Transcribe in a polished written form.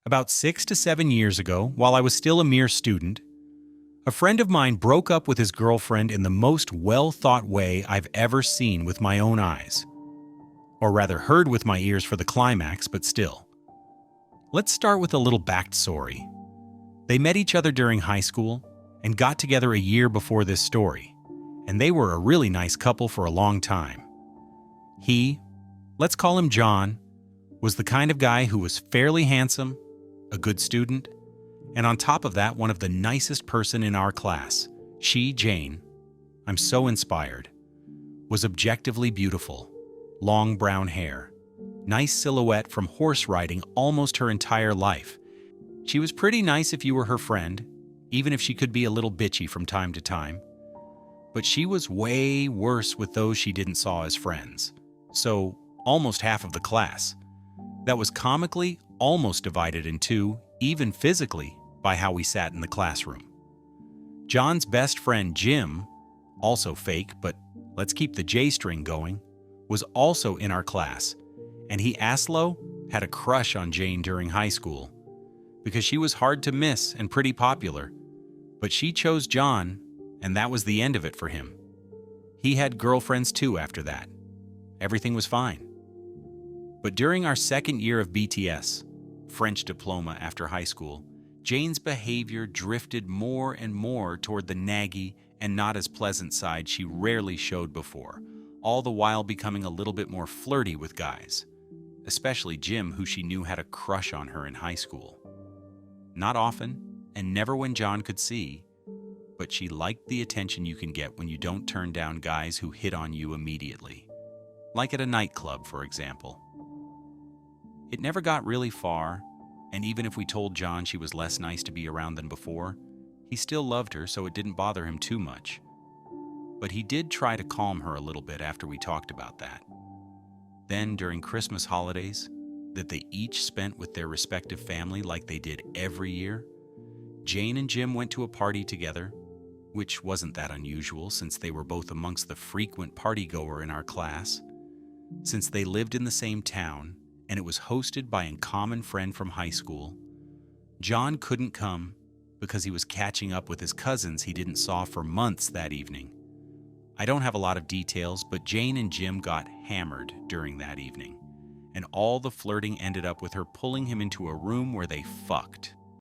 About 6 to 7 years ago, while I was still a mere student, a friend of mine broke up with his girlfriend in the most well-thought way I've ever seen with my own eyes. Or rather, heard with my ears for the climax, but still. Let's start with a little backstory. They met each other during high school and got together a year before this story, and they were a really nice couple for a long time. He, let's call him John, was the kind of guy who was fairly handsome, a good student, and on top of that, one of the nicest person in our class. She, Jane, I'm so inspired, was objectively beautiful, long brown hair, nice silhouette from horse riding almost her entire life. She was pretty nice if you were her friend, even if she could be a little bitchy from time to time. But she was way worse with those she didn't saw as friends. So, almost half of the class. That was comically almost divided in two, even physically, by how we sat in the classroom. John's best friend, Jim, also fake, but let's keep the J string going, was also in our class, and he, Aslo, had a crush on Jane during high school, because she was hard to miss and pretty popular. But she chose John, and that was the end of it for him. He had girlfriends too after that. Everything was fine. But during our second year of BTS, French diploma after high school, Jane's behavior drifted more and more toward the naggy and not as pleasant side she rarely showed before, all the while becoming a little bit more flirty with guys, especially Jim, who she knew had a crush on her in high school. Not often, and never when John could see, but she liked the attention you can get when you don't turn down guys who hit on you immediately. Like at a nightclub, for example. It never got really far, and even if we told John she was less nice to be around than before, he still loved her, so it didn't bother him too much. But he did try to calm her a little bit after we talked about that. Then, during Christmas holidays, that they each spent with their respective family like they did every year, Jane and Jim went to a party together, which wasn't that unusual since they were both amongst the frequent partygoer in our class. Since they lived in the same town, and it was hosted by a common friend from high school, John couldn't come because he was catching up with his cousins he didn't saw for months that evening. I don't have a lot of details, but Jane and Jim got hammered during that evening, and all the flirting ended up with her pulling him into a room where they fucked.